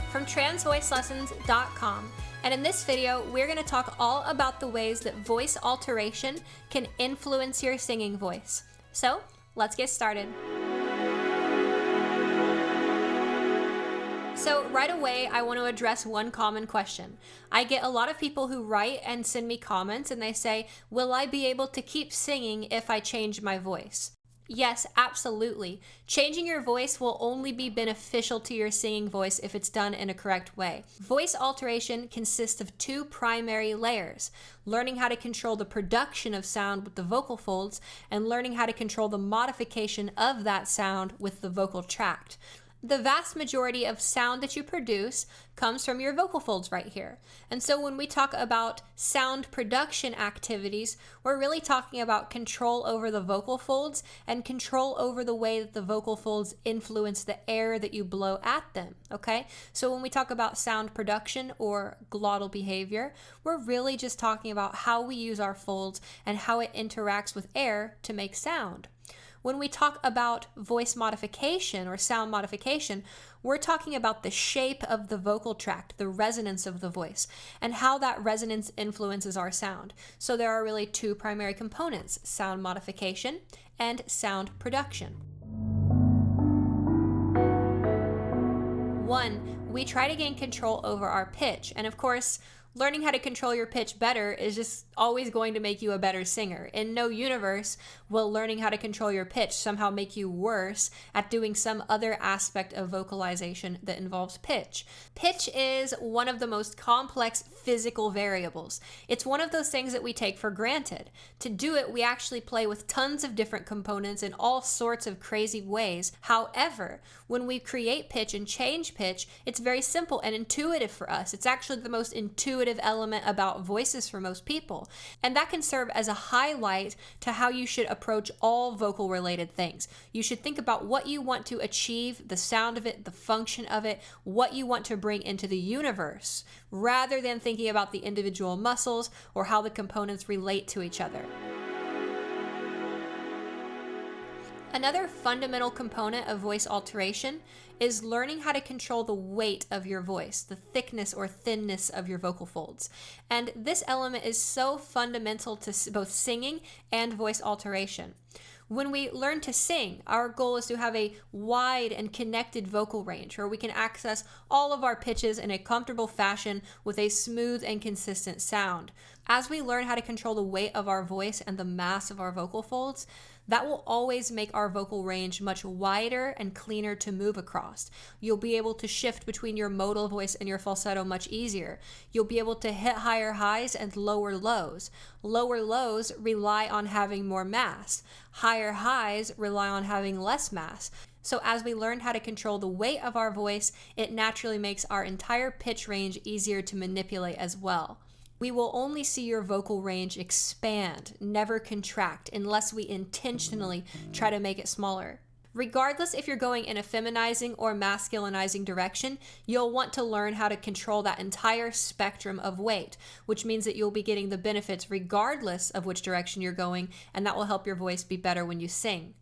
from TransVoiceLessons.com, and in this video we're going to talk all about the ways that voice alteration can influence your singing voice. So let's get started. So right away, I want to address one common question. I get a lot of people who write and send me comments and they say, will I be able to keep singing if I change my voice? Yes, absolutely. Changing your voice will only be beneficial to your singing voice if it's done in a correct way. Voice alteration consists of two primary layers: learning how to control the production of sound with the vocal folds and learning how to control the modification of that sound with the vocal tract. The vast majority of sound that you produce comes from your vocal folds right here. And so when we talk about sound production activities, we're really talking about control over the vocal folds and control over the way that the vocal folds influence the air that you blow at them, okay? So when we talk about sound production or glottal behavior, we're really just talking about how we use our folds and how it interacts with air to make sound. When we talk about voice modification or sound modification, we're talking about the shape of the vocal tract, the resonance of the voice, and how that resonance influences our sound. So there are really two primary components: sound modification and sound production. One, we try to gain control over our pitch, and of course, learning how to control your pitch better is just always going to make you a better singer. In no universe will learning how to control your pitch somehow make you worse at doing some other aspect of vocalization that involves pitch. Pitch is one of the most complex physical variables. It's one of those things that we take for granted. To do it, we actually play with tons of different components in all sorts of crazy ways. However, when we create pitch and change pitch, it's very simple and intuitive for us. It's actually the most intuitive element about voices for most people. And that can serve as a highlight to how you should approach all vocal related things. You should think about what you want to achieve, the sound of it, the function of it, what you want to bring into the universe, rather than thinking about the individual muscles or how the components relate to each other. Another fundamental component of voice alteration is learning how to control the weight of your voice, the thickness or thinness of your vocal folds. And this element is so fundamental to both singing and voice alteration. When we learn to sing, our goal is to have a wide and connected vocal range where we can access all of our pitches in a comfortable fashion with a smooth and consistent sound. As we learn how to control the weight of our voice and the mass of our vocal folds, that will always make our vocal range much wider and cleaner to move across. You'll be able to shift between your modal voice and your falsetto much easier. You'll be able to hit higher highs and lower lows. Lower lows rely on having more mass. Higher highs rely on having less mass. So as we learn how to control the weight of our voice, it naturally makes our entire pitch range easier to manipulate as well. We will only see your vocal range expand, never contract, unless we intentionally try to make it smaller. Regardless if you're going in a feminizing or masculinizing direction, you'll want to learn how to control that entire spectrum of weight, which means that you'll be getting the benefits regardless of which direction you're going, and that will help your voice be better when you sing.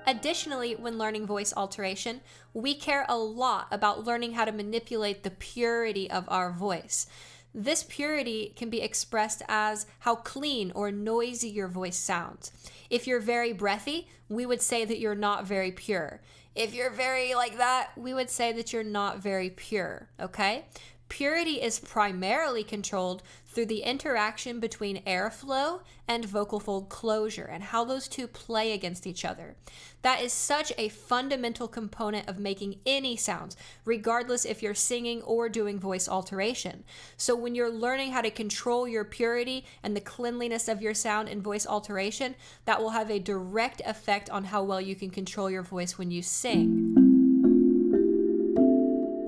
Additionally, when learning voice alteration, we care a lot about learning how to manipulate the purity of our voice. This purity can be expressed as how clean or noisy your voice sounds. If you're very breathy, we would say that you're not very pure. If you're very like that, we would say that you're not very pure, okay? Purity is primarily controlled through the interaction between airflow and vocal fold closure and how those two play against each other. That is such a fundamental component of making any sounds, regardless if you're singing or doing voice alteration. So when you're learning how to control your purity and the cleanliness of your sound in voice alteration, that will have a direct effect on how well you can control your voice when you sing.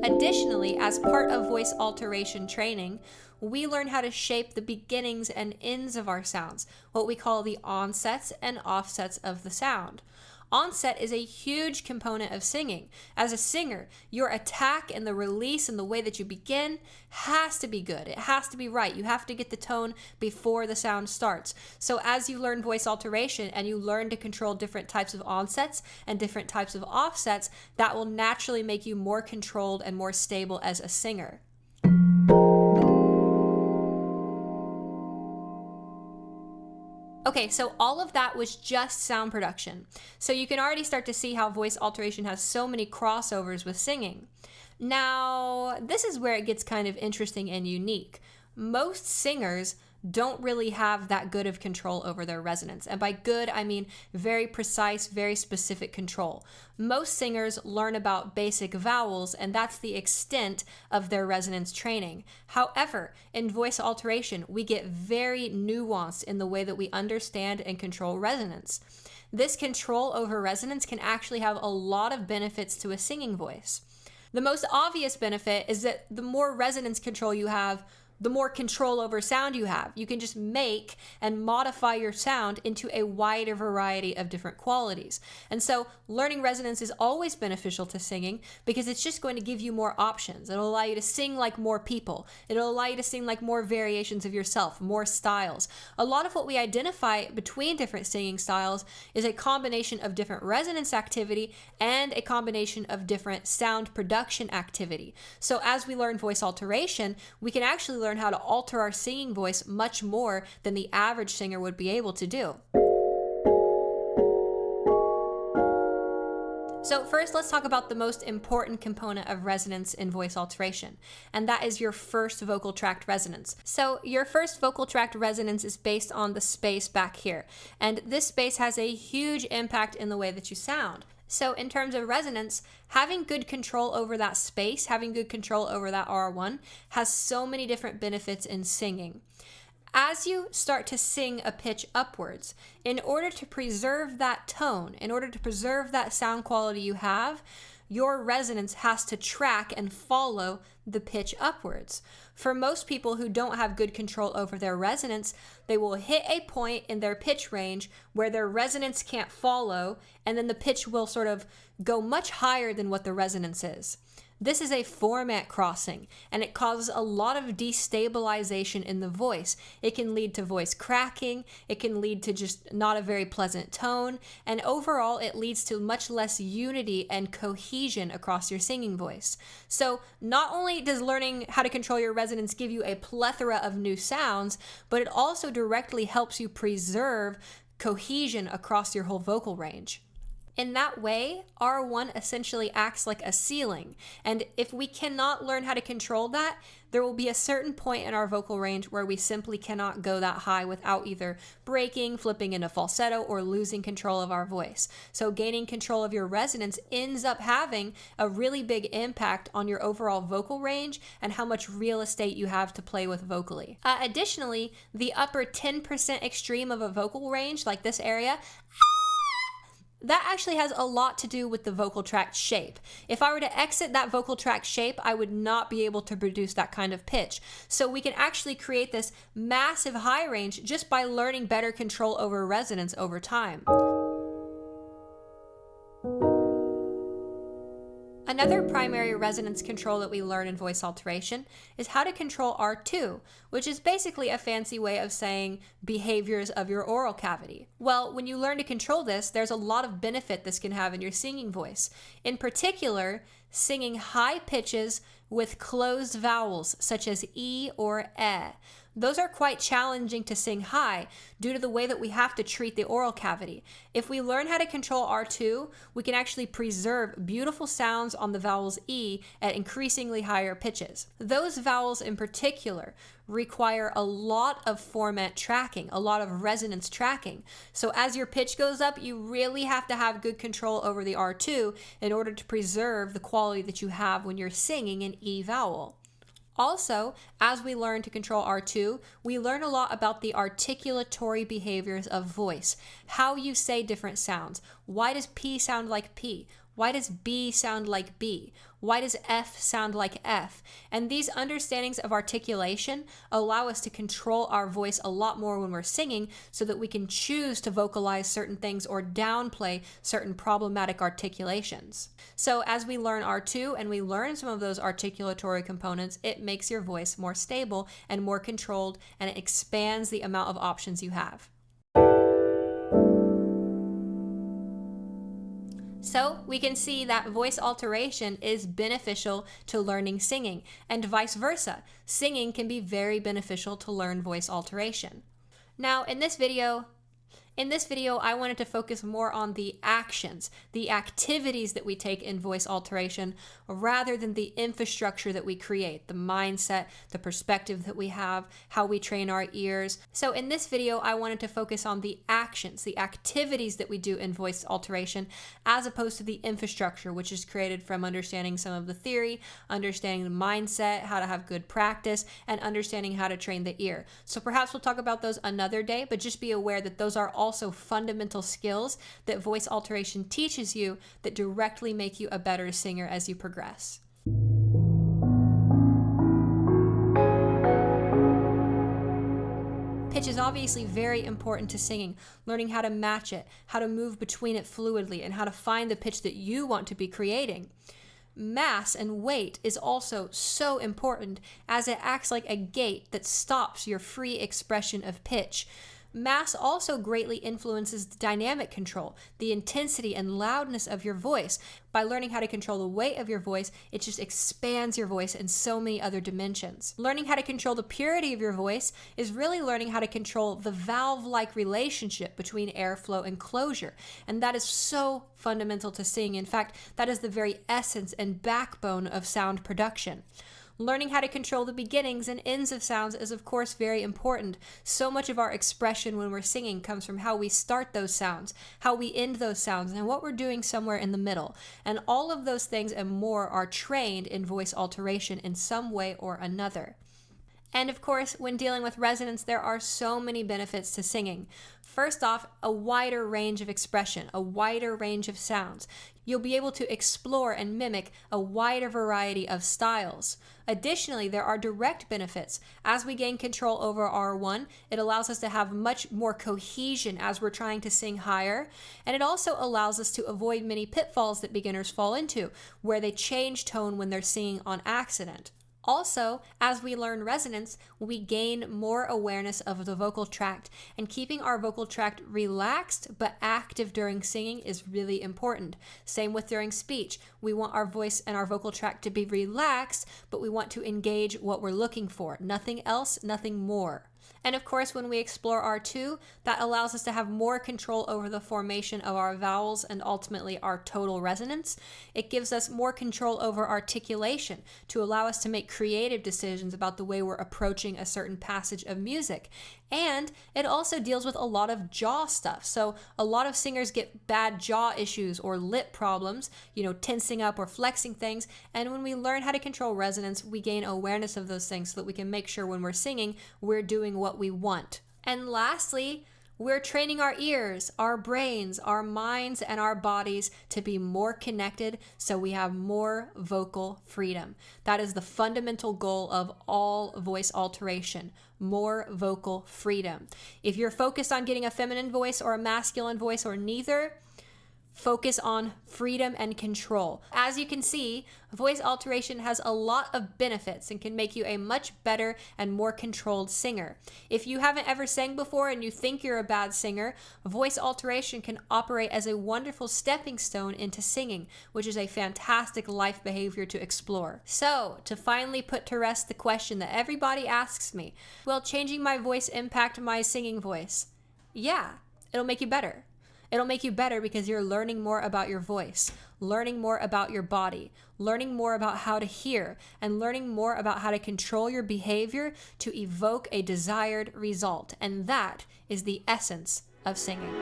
Additionally, as part of voice alteration training, we learn how to shape the beginnings and ends of our sounds, what we call the onsets and offsets of the sound. Onset is a huge component of singing. As a singer, your attack and the release and the way that you begin has to be good. It has to be right. You have to get the tone before the sound starts. So as you learn voice alteration and you learn to control different types of onsets and different types of offsets, that will naturally make you more controlled and more stable as a singer. Okay, so all of that was just sound production. So you can already start to see how voice alteration has so many crossovers with singing. Now, this is where it gets kind of interesting and unique. Most singers don't really have that good of control over their resonance. And by good, I mean very precise, very specific control. Most singers learn about basic vowels, and that's the extent of their resonance training. However, in voice alteration, we get very nuanced in the way that we understand and control resonance. This control over resonance can actually have a lot of benefits to a singing voice. The most obvious benefit is that the more resonance control you have, the more control over sound you have. You can just make and modify your sound into a wider variety of different qualities. And so learning resonance is always beneficial to singing because it's just going to give you more options. It'll allow you to sing like more people. It'll allow you to sing like more variations of yourself, more styles. A lot of what we identify between different singing styles is a combination of different resonance activity and a combination of different sound production activity. So as we learn voice alteration, we can actually learn how to alter our singing voice much more than the average singer would be able to do. So first, let's talk about the most important component of resonance in voice alteration, and that is your first vocal tract resonance. So your first vocal tract resonance is based on the space back here, and this space has a huge impact in the way that you sound. So in terms of resonance, having good control over that space, having good control over that R1 has so many different benefits in singing. As you start to sing a pitch upwards, in order to preserve that tone, in order to preserve that sound quality you have, your resonance has to track and follow the pitch upwards. For most people who don't have good control over their resonance, they will hit a point in their pitch range where their resonance can't follow, and then the pitch will sort of go much higher than what the resonance is. This is a format crossing, and it causes a lot of destabilization in the voice. It can lead to voice cracking, it can lead to just not a very pleasant tone, and overall it leads to much less unity and cohesion across your singing voice. So not only does learning how to control your resonance give you a plethora of new sounds, but it also directly helps you preserve cohesion across your whole vocal range. In that way, R1 essentially acts like a ceiling, and if we cannot learn how to control that, there will be a certain point in our vocal range where we simply cannot go that high without either breaking, flipping into falsetto, or losing control of our voice. So gaining control of your resonance ends up having a really big impact on your overall vocal range and how much real estate you have to play with vocally. Additionally, the upper 10% extreme of a vocal range, like this area, that actually has a lot to do with the vocal tract shape. If I were to exit that vocal tract shape, I would not be able to produce that kind of pitch. So we can actually create this massive high range just by learning better control over resonance over time. Another primary resonance control that we learn in voice alteration is how to control R2, which is basically a fancy way of saying behaviors of your oral cavity. Well, when you learn to control this, there's a lot of benefit this can have in your singing voice. In particular, singing high pitches with closed vowels such as E or E. Those are quite challenging to sing high due to the way that we have to treat the oral cavity. If we learn how to control R2, we can actually preserve beautiful sounds on the vowels E at increasingly higher pitches. Those vowels in particular require a lot of format tracking, a lot of resonance tracking. So as your pitch goes up, you really have to have good control over the R2 in order to preserve the quality that you have when you're singing an E vowel. Also, as we learn to control R2, we learn a lot about the articulatory behaviors of voice, how you say different sounds. Why does P sound like P? Why does B sound like B? Why does F sound like F? And these understandings of articulation allow us to control our voice a lot more when we're singing so that we can choose to vocalize certain things or downplay certain problematic articulations. So as we learn R2 and we learn some of those articulatory components, it makes your voice more stable and more controlled, and it expands the amount of options you have. So we can see that voice alteration is beneficial to learning singing, and vice versa. Singing can be very beneficial to learn voice alteration. Now, in this video, I wanted to focus more on the actions, the activities that we take in voice alteration, rather than the infrastructure that we create, the mindset, the perspective that we have, how we train our ears. So in this video, I wanted to focus on the actions, the activities that we do in voice alteration, as opposed to the infrastructure, which is created from understanding some of the theory, understanding the mindset, how to have good practice, and understanding how to train the ear. So perhaps we'll talk about those another day, but just be aware that those are also fundamental skills that voice alteration teaches you that directly make you a better singer as you progress. Pitch is obviously very important to singing. Learning how to match it, how to move between it fluidly, and how to find the pitch that you want to be creating. Mass and weight is also so important, as it acts like a gate that stops your free expression of pitch. Mass also greatly influences the dynamic control, the intensity and loudness of your voice. By learning how to control the weight of your voice, it just expands your voice in so many other dimensions. Learning how to control the purity of your voice is really learning how to control the valve-like relationship between airflow and closure. And that is so fundamental to singing. In fact, that is the very essence and backbone of sound production. Learning how to control the beginnings and ends of sounds is, of course, very important. So much of our expression when we're singing comes from how we start those sounds, how we end those sounds, and what we're doing somewhere in the middle. And all of those things and more are trained in voice alteration in some way or another. And of course, when dealing with resonance, there are so many benefits to singing. First off, a wider range of expression, a wider range of sounds. You'll be able to explore and mimic a wider variety of styles. Additionally, there are direct benefits. As we gain control over R1, it allows us to have much more cohesion as we're trying to sing higher, and it also allows us to avoid many pitfalls that beginners fall into, where they change tone when they're singing on accident. Also, as we learn resonance, we gain more awareness of the vocal tract, and keeping our vocal tract relaxed but active during singing is really important. Same with during speech. We want our voice and our vocal tract to be relaxed, but we want to engage what we're looking for. Nothing else, nothing more. And of course, when we explore R2, that allows us to have more control over the formation of our vowels and ultimately our total resonance. It gives us more control over articulation to allow us to make creative decisions about the way we're approaching a certain passage of music. And it also deals with a lot of jaw stuff. So a lot of singers get bad jaw issues or lip problems, tensing up or flexing things. And when we learn how to control resonance, we gain awareness of those things so that we can make sure when we're singing, we're doing what we want. And lastly, we're training our ears, our brains, our minds, and our bodies to be more connected so we have more vocal freedom. That is the fundamental goal of all voice alteration, more vocal freedom. If you're focused on getting a feminine voice or a masculine voice or neither, focus on freedom and control. As you can see, voice alteration has a lot of benefits and can make you a much better and more controlled singer. If you haven't ever sang before and you think you're a bad singer, voice alteration can operate as a wonderful stepping stone into singing, which is a fantastic life behavior to explore. So, to finally put to rest the question that everybody asks me, will changing my voice impact my singing voice? Yeah, it'll make you better. It'll make you better because you're learning more about your voice, learning more about your body, learning more about how to hear, and learning more about how to control your behavior to evoke a desired result. And that is the essence of singing.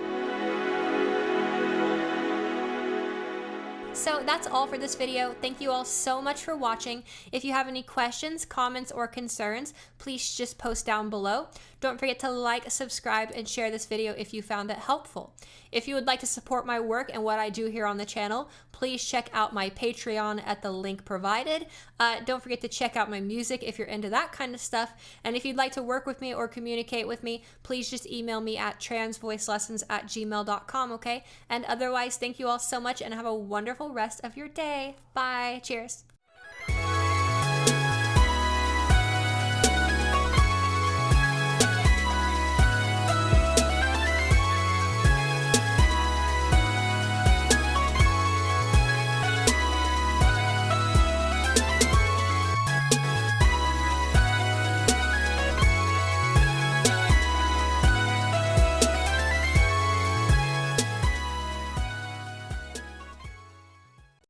So that's all for this video. Thank you all so much for watching. If you have any questions, comments, or concerns, please just post down below. Don't forget to like, subscribe, and share this video if you found it helpful. If you would like to support my work and what I do here on the channel, please check out my Patreon at the link provided. Don't forget to check out my music if you're into that kind of stuff. And if you'd like to work with me or communicate with me, please just email me at transvoicelessons@gmail.com, okay? And otherwise, thank you all so much and have a wonderful rest of your day. Bye. Cheers.